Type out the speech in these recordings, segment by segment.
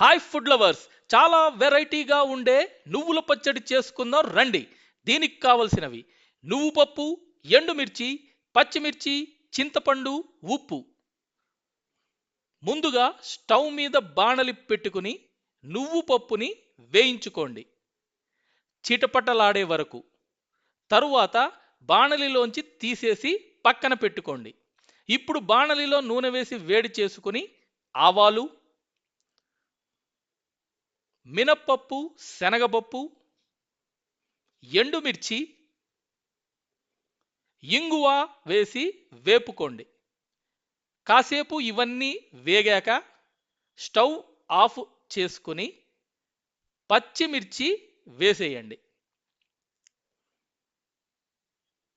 Hi food lovers, చాలా వెరైటీగా ఉండే నువ్వుల పచ్చడి చేసుకుందాం రండి. దీనికి కావలసినవి నువ్వు పప్పు, ఎండుమిర్చి, పచ్చిమిర్చి, చింతపండు, ఉప్పు. ముందుగా స్టవ్ మీద బాణలి పెట్టుకుని నువ్వు పప్పుని వేయించుకోండి చిటపటలాడే వరకు. తరువాత బాణలిలోంచి తీసేసి పక్కన పెట్టుకోండి. ఇప్పుడు బాణలిలో నూనె వేసి వేడి చేసుకుని ఆవాలు, మినప్పప్పు, శనగపప్పు, ఎండుమిర్చి, ఇంగువ వేసి వేపుకోండి. కాసేపు ఇవన్నీ వేగాక స్టవ్ ఆఫ్ చేసుకుని పచ్చిమిర్చి వేసేయండి.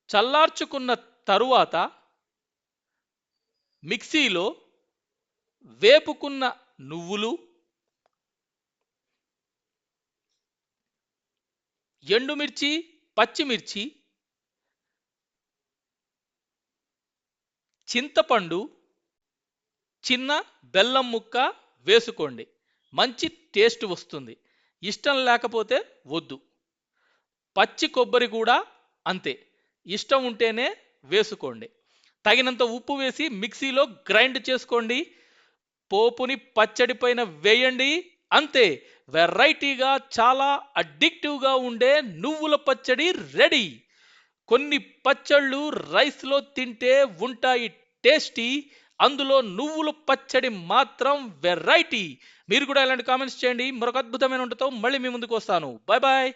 చల్లార్చుకున్న తరువాత మిక్సీలో వేపుకున్న నువ్వులు, ఎండుమిర్చి, పచ్చిమిర్చి, చింతపండు, చిన్న బెల్లం ముక్క వేసుకోండి. మంచి టేస్ట్ వస్తుంది. ఇష్టం లేకపోతే వద్దు. పచ్చి కొబ్బరి కూడా అంతే, ఇష్టం ఉంటేనే వేసుకోండి. తగినంత ఉప్పు వేసి మిక్సీలో గ్రైండ్ చేసుకోండి. పోపుని పచ్చడి పైన వేయండి. అంతే, వెరైటీగా చాలా అడిక్టివ్గా ఉండే నువ్వుల పచ్చడి రెడీ. కొన్ని పచ్చళ్ళు రైస్లో తింటే ఉంటాయి టేస్టీ, అందులో నువ్వుల పచ్చడి మాత్రం వెరైటీ. మీరు కూడా ఇలాంటి కామెంట్స్ చేయండి. మరొక అద్భుతమైన వంటతో మళ్ళీ మీ ముందుకు వస్తాను. Bye bye.